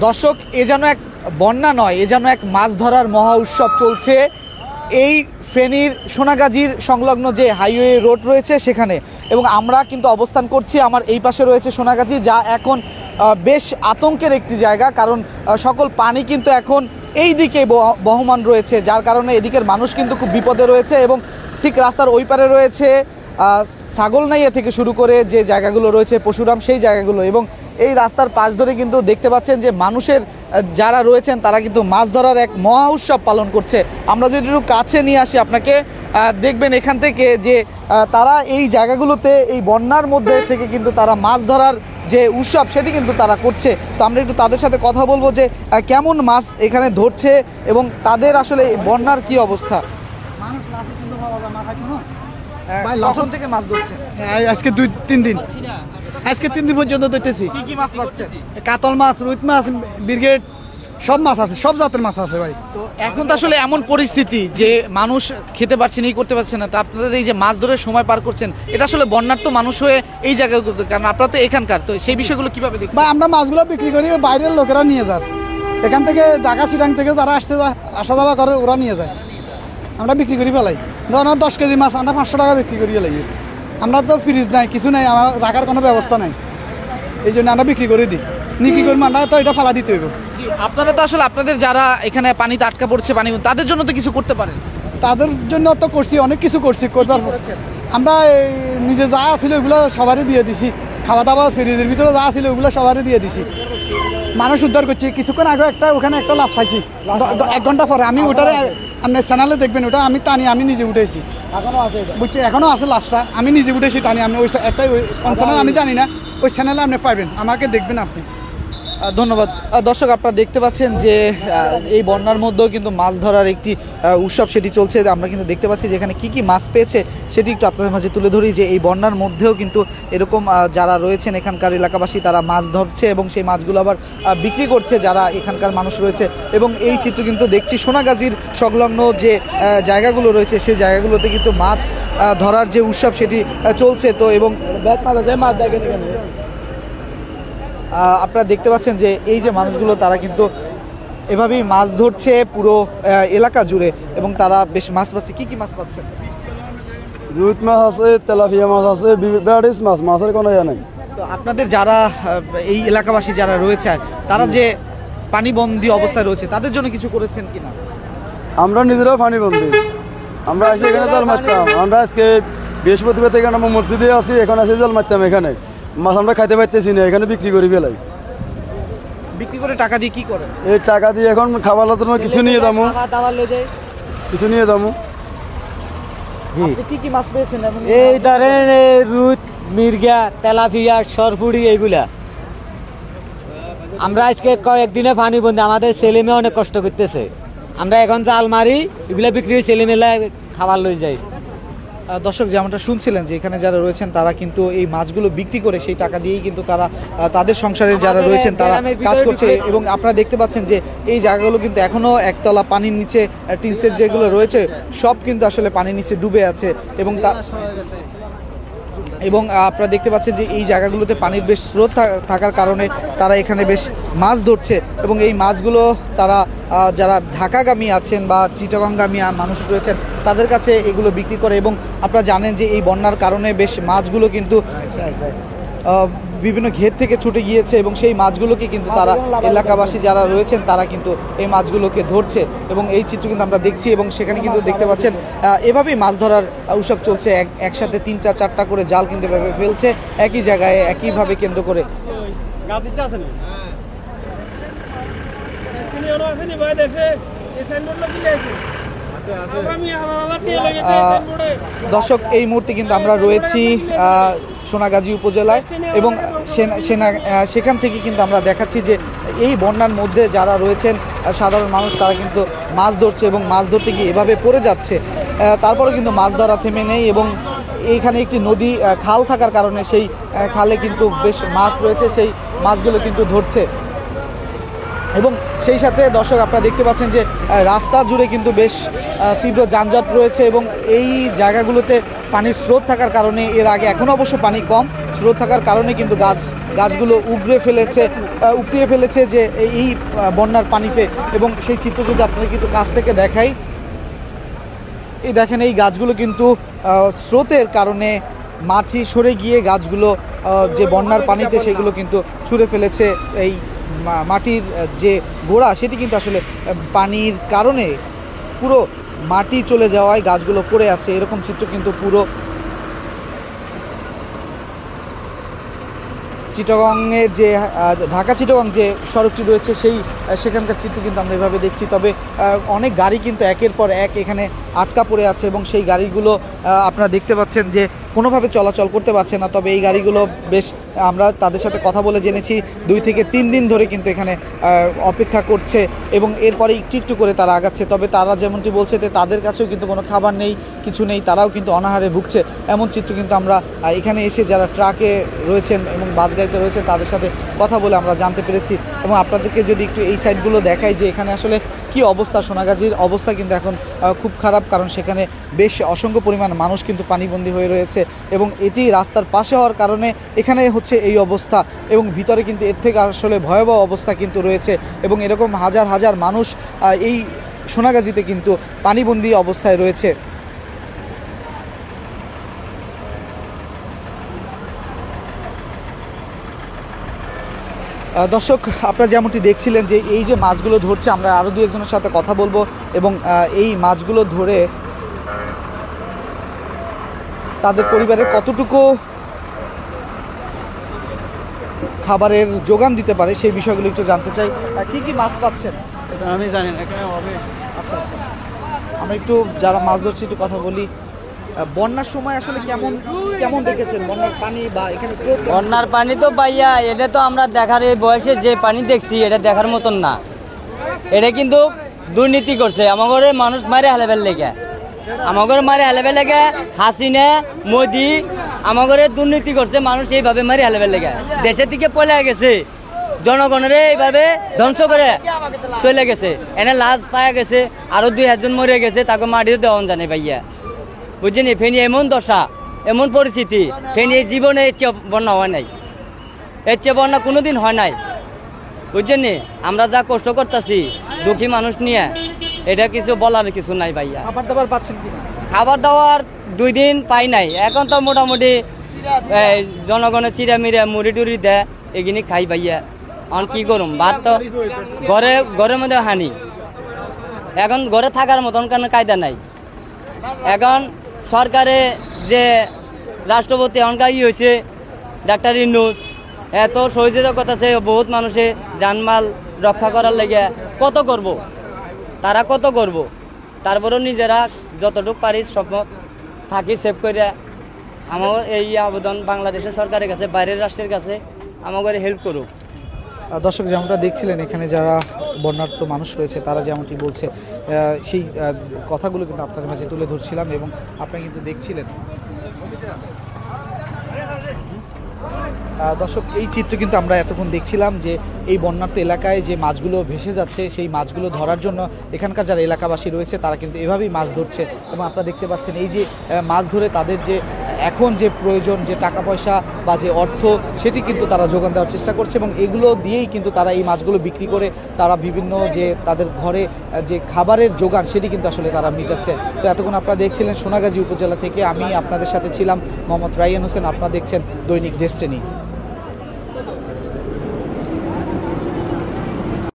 দর্শক, এ যেন এক বন্যা নয়, এ যেন এক মাছ ধরার মহা উৎসব চলছে এই ফেনীর সোনাগাজীর সংলগ্ন যে হাইওয়ে রোড রয়েছে সেখানে। এবং আমরা কিন্তু অবস্থান করছি, আমার এই পাশে রয়েছে সোনাগাজী, যা এখন বেশ আতঙ্কের একটি জায়গা, কারণ সকল পানি কিন্তু এখন এই দিকে বহমান রয়েছে, যার কারণে এদিকের মানুষ কিন্তু খুব বিপদে রয়েছে। এবং ঠিক রাস্তার ওই পারে রয়েছে ছাগলনাইয়া থেকে শুরু করে যে জায়গাগুলো রয়েছে পশুরাম, সেই জায়গাগুলো। এবং এই রাস্তার পাশ ধরে কিন্তু দেখতে পাচ্ছেন যে মানুষের যারা রয়েছেন তারা কিন্তু মাছ ধরার এক মহা উৎসব পালন করছে। আমরা যদি একটু কাছে নিয়ে আসি আপনাকে, দেখবেন এখান থেকে যে তারা এই জায়গাগুলোতে এই বন্যার মধ্যে থেকে কিন্তু তারা মাছ ধরার যে উৎসব সেটি কিন্তু তারা করছে। তো আমরা একটু তাদের সাথে কথা বলবো যে কেমন মাছ এখানে ধরছে এবং তাদের আসলে বন্যার কি অবস্থা। কখন থেকে মাছ ধরছে? আজকে 2-3 দিন, আজকে 3 দিন পর্যন্ত ধরতেছি। কি কি মাছ পাচ্ছে? কাতল মাছ, রুই মাছ, ব্রিগেড, সব মাছ আছে, সব জাতের মাছ আছে ভাই। তো এখন তো আসলে এমন পরিস্থিতি যে মানুষ খেতে পারছে না, করতে পারছে না। তা আপনাদের এই যে মাছ ধরে সময় পার করছেন, এটা আসলে বন্যার তো মানুষ হয়ে এই জায়গাগুলোতে, কারণ আপনারা তো এখানকার, তো সেই বিষয়গুলো কিভাবে দেখবেন? ভাই আমরা মাছগুলো বিক্রি করি, বাইরের লোকেরা নিয়ে যায়। এখান থেকে ঢাকা চিটাং থেকে যারা আসা যাওয়া করে ওরা নিয়ে যায়, আমরা বিক্রি করি ফেলাই। ধরুন 10 কেজি মাছ আমরা 500 টাকা বিক্রি করি লাগে। আমরা তো ফ্রিজ নাই, কিছু নাই, আমার রাখার কোনো ব্যবস্থা নাই, এই জন্য আমরা বিক্রি করে দিই। নিকি করি আমরা তো এটা ফালা দিতে হইব। আপনারা তো আসলে আপনাদের যারা এখানে পানিতে আটকা পড়ছে, পানি, তাদের জন্য তো কিছু করতে পারেন। তাদের জন্য তো করছি, অনেক কিছু করছি, করবার আমরা নিজে যা ছিল ওইগুলো সবারই দিয়ে দিছি। খাওয়া দাওয়া ফ্রিজের ভিতরে যা ছিল ওইগুলো সবারই দিয়ে দিছি। মানুষ উদ্ধার করছি। কিছুক্ষণ আগে ওখানে একটা লাশ পাইছি, 1 ঘন্টা পরে। আমি ওটারে আপনার চ্যানেলে দেখবেন, ওটা আমি টানি, আমি নিজে উঠেছি, বুঝছি এখনো আছে লাশটা, আমি নিজে উঠেছি টানি। আমি ওই একটা কোন চ্যানেল আমি জানি না, ওই চ্যানেলে আপনি পাবেন, আমাকে দেখবেন আপনি। ধন্যবাদ। দর্শক, আপনারা দেখতে পাচ্ছেন যে এই বন্যার মধ্যেও কিন্তু মাছ ধরার একটি উৎসব সেটি চলছে। আমরা কিন্তু দেখতে পাচ্ছি যে এখানে কী কী মাছ পেয়েছে সেটি একটু আপনাদের মাঝে তুলে ধরি, যে এই বন্যার মধ্যেও কিন্তু এরকম যারা রয়েছেন এখানকার এলাকাবাসী তারা মাছ ধরছে এবং সেই মাছগুলো আবার বিক্রি করছে যারা এখানকার মানুষ রয়েছে। এবং এই চিত্র কিন্তু দেখছি সোনাগাজীর সংলগ্ন যে জায়গাগুলো রয়েছে সেই জায়গাগুলোতে কিন্তু মাছ ধরার যে উৎসব সেটি চলছে। তো এবং আপনারা দেখতে পাচ্ছেন যে এই যে মানুষগুলো তারা কিন্তু এভাবেই মাছ ধরছে পুরো এলাকা জুড়ে, এবং তারা বেশ মাছ পাচ্ছে। কি কি মাছ পাচ্ছে? রুই মাছ আছে, তেলাপিয়া মাছ আছে, ভ্যারাইটিস মাছ, মাছের কোনো ইয়ে নেই। তো আপনাদের যারা এই এলাকাবাসী যারা রয়েছে তারা যে পানিবন্দী অবস্থায় রয়েছে তাদের জন্য কিছু করেছেন কিনা? আমরা নিজেরাও পানিবন্দী, আমরা এসে এখানে জাল মারতাম। আমরা আজকে বৃহস্পতিবার থেকে আমরা মসজিদে আছি, এখন এসে জাল মারতাম। এখানে মাছ আমরা খাইতে পারতেছি না, এখানে বিক্রি করি ফেলাই। বিক্রি করে টাকা দিয়ে কি করেন? এই টাকা দিয়ে এখন খাবার কিছু নিয়ে যাবো, কিছু নিয়ে যাবো। কি কি মাছ পেয়েছেন? এই ধরেন রুই, মির্গা, তেলাপিয়া, সরপুরি, এইগুলা। আমরা আজকে কয়েকদিনে পানি বন্ধ, আমাদের ছেলে মেয়ে অনেক কষ্ট করতেছে। আমরা এখন জাল মারি, এগুলা বিক্রি হয়ে ছেলে মেয়েরা খাবার লই যাই। দর্শক, যেমনটা শুনছিলেন যে এখানে যারা রয়েছেন তারা কিন্তু এই মাছগুলো বিক্রি করে সেই টাকা দিয়েই কিন্তু তারা তাদের সংসারে যারা রয়েছেন তারা কাজ করছে। এবং আপনারা দেখতে পাচ্ছেন যে এই জায়গাগুলো কিন্তু এখনো একতলা পানির নিচে, টিনসের যেগুলো রয়েছে সব কিন্তু আসলে পানির নিচে ডুবে আছে। এবং আপনারা দেখতে পাচ্ছেন যে এই জায়গাগুলোতে পানির বেশ স্রোত থাকার কারণে তারা এখানে বেশ মাছ ধরছে। এবং এই মাছগুলো তারা যারা ঢাকাগামী আছেন বা চিটাগাংগামী মানুষ রয়েছেন তাদের কাছে এগুলো বিক্রি করে। এবং আপনারা জানেন যে এই বন্যার কারণে বেশ মাছগুলো কিন্তু বিভিন্ন ঘের থেকে ছুটে গিয়েছে, এবং সেই মাছগুলোকে কিন্তু তারা এলাকাবাসী যারা রয়েছেন তারা কিন্তু এই মাছগুলোকে ধরছে। এবং এই চিত্র কিন্তু আমরা দেখছি, এবং সেখানে কিন্তু দেখতে পাচ্ছেন এভাবেই মাছ ধরার উৎসব চলছে। একসাথে 3-4টা করে জাল কিন্তু এভাবে ফেলছে একই জায়গায়, একইভাবে কেন্দ্র করে। দর্শক, এই মুহূর্তে কিন্তু আমরা রয়েছি সোনাগাজী উপজেলায়, এবং সেখান থেকে কিন্তু আমরা দেখাচ্ছি যে এই বন্যার মধ্যে যারা রয়েছেন সাধারণ মানুষ তারা কিন্তু মাছ ধরছে, এবং মাছ ধরতে গিয়ে এভাবে পড়ে যাচ্ছে। তারপরে কিন্তু মাছ ধরা থেমে নেই, এবং এইখানে একটি নদী খাল থাকার কারণে সেই খালে কিন্তু বেশ মাছ রয়েছে, সেই মাছগুলো কিন্তু ধরছে। এবং সেই সাথে দর্শক, আপনারা দেখতে পাচ্ছেন যে রাস্তা জুড়ে কিন্তু বেশ তীব্র যানজট রয়েছে, এবং এই জায়গাগুলোতে পানির স্রোত থাকার কারণে এর আগে, এখন অবশ্য পানি কম, স্রোত থাকার কারণে কিন্তু গাছগুলো উপড়িয়ে ফেলেছে যে এই বন্যার পানিতে। এবং সেই চিত্র যদি আপনাদের কিন্তু কাছ থেকে দেখাই, এই দেখেন এই গাছগুলো কিন্তু স্রোতের কারণে মাটি সরে গিয়ে গাছগুলো যে বন্যার পানিতে সেগুলো কিন্তু ছুঁড়ে ফেলেছে। এই মাটির যে গোড়া সেটি কিন্তু আসলে পানির কারণে পুরো মাটি চলে যাওয়ায় গাছগুলো পড়ে আছে, এরকম চিত্র কিন্তু পুরো চিটাগংয়ের যে ঢাকা চিটাগং যে সড়কটি রয়েছে সেখানকার চিত্র কিন্তু আমরা এভাবে দেখছি। তবে অনেক গাড়ি কিন্তু একের পর এক এখানে আটকা পড়ে আছে এবং সেই গাড়িগুলো আপনারা দেখতে পাচ্ছেন যে কোনোভাবে চলাচল করতে পারছে না। তবে এই গাড়িগুলো বেশ, আমরা তাদের সাথে কথা বলে জেনেছি 2 থেকে 3 দিন ধরে কিন্তু এখানে অপেক্ষা করছে এবং এরপরে একটু একটু করে তারা আগাচ্ছে। তবে তারা যেমনটি বলছে যে তাদের কাছেও কিন্তু কোনো খাবার নেই, কিছু নেই, তারাও কিন্তু অনাহারে ভুগছে, এমন চিত্র কিন্তু আমরা এখানে এসে যারা ট্রাকে রয়েছেন এবং বাস গাড়িতে রয়েছেন তাদের সাথে কথা বলে আমরা জানতে পেরেছি। এবং আপনাদেরকে যদি একটু এই সাইডগুলো দেখাই যে এখানে আসলে কি অবস্থা, সোনাগাজীর অবস্থা কিন্তু এখন খুব খারাপ, কারণ সেখানে বেশ অসংখ্য পরিমাণ মানুষ কিন্তু পানিবন্দী হয়ে রয়েছে এবং এটি রাস্তার পাশে হওয়ার কারণে এখানে হচ্ছে এই অবস্থা। এবং ভিতরে কিন্তু এর থেকে আসলে ভয়াবহ অবস্থা কিন্তু রয়েছে এবং এরকম হাজার হাজার মানুষ এই সোনাগাজীতে কিন্তু পানিবন্দী অবস্থায় রয়েছে। দর্শক, আপনারা যেমনটি দেখছিলেন যে এই যে মাছগুলো ধরছে, আমরা আরও 2-1জনের সাথে কথা বলবো এবং এই মাছগুলো ধরে তাদের পরিবারের কতটুকু খাবারের যোগান দিতে পারে সেই বিষয়গুলো একটু জানতে চাই। কি কি মাছ পাচ্ছেন? আমি জানি না এখানে হবে। আচ্ছা, আমরা একটু যারা মাছ ধরছি একটু কথা বলি। বন্যার সময় আসলে কেমন দেখেছেন বন্যার পানি বা এখানে স্রোত? বন্যার পানি তো পাইয়া এটা তো আমরা দেখার, এই বয়সে যে পানি দেখছি এটা দেখার মতন না। এটা কিন্তু দুর্নীতি করছে আমাগরে, মানুষ মারে হেলেবেল লেগে, আমাগরে মারে হেলেবেল লেগে, হাসিনা মোদি আমাগরে দুর্নীতি করছে, মানুষ এইভাবে মারে হেলেবেল লেগে দেশের থেকে পলে গেছে, জনগণের এইভাবে ধ্বংস করে চলে গেছে। এনে লাশ পাওয়া গেছে, আরো 2 জন মরে গেছে, তাকে মাটিও দেওয়া জানে ভাইয়া, বুঝছেন? ফেনি এমন দশা, এমন পরিস্থিতি, ফেনি জীবনে এর চেয়ে বন্যা হয় নাই, এর চেয়ে বন্যা কোনোদিন হয় নাই, বুঝছেন? আমরা যা কষ্ট করতেছি দুঃখী মানুষ নিয়ে, এটা কিছু বলার কিছু নাই ভাইয়া। খাবার দাবার পাচ্ছেন কিনা? খাবার দাবার 2 দিন পাই নাই, এখন তো মোটামুটি জনগণের চিরা মিরা মুড়ি টুড়ি দেয়, এগুলি খাই ভাইয়া। এখন কি করুম, ভাত তো ঘরের মধ্যে হানি, এখন ঘরে থাকার মতন কোনো কায়দা নাই। এখন সরকারে যে রাষ্ট্রপতি এখনকার হয়েছে ডাক্তার ইউনূস, এত সহযোগিতা করতেছে বহুত মানুষে জানমাল রক্ষা করার লেগে, কত করব, তারা কত করব, তারপরেও নিজেরা যতটুকু পারি সব থাকি সেভ করে। আমার এই আবেদন বাংলাদেশের সরকারের কাছে, বাইরের রাষ্ট্রের কাছে আমাকে হেল্প করুক। দর্শক, যেমনটা দেখছিলেন এখানে যারা বন্যার্ত মানুষ রয়েছে তারা যেমনটি বলছে সেই কথাগুলো কিন্তু আপনাদের মাঝে তুলে ধরছিলাম এবং আপনারা কিন্তু দেখছিলেন। দর্শক, এই চিত্র কিন্তু আমরা এতক্ষণ দেখছিলাম যে এই বন্যার্ত এলাকায় যে মাছগুলো ভেসে যাচ্ছে সেই মাছগুলো ধরার জন্য এখানকার যারা এলাকাবাসী রয়েছে তারা কিন্তু এভাবেই মাছ ধরছে এবং আপনারা দেখতে পাচ্ছেন এই যে মাছ ধরে তাদের যে এখন যে প্রয়োজন, যে টাকা পয়সা বা যে অর্থ, সেটি কিন্তু তারা যোগান দেওয়ার চেষ্টা করছে এবং এগুলো দিয়েই কিন্তু তারা এই মাছগুলো বিক্রি করে তারা বিভিন্ন যে তাদের ঘরে যে খাবারের যোগান সেটি কিন্তু আসলে তারা মিটাচ্ছে। তো এতক্ষণ আপনারা দেখছিলেন সোনাগাজী উপজেলা থেকে আমি আপনাদের সাথে ছিলাম মোহাম্মদ রায়হান হোসেন, আপনারা দেখছেন দৈনিক ডেস্টিনি।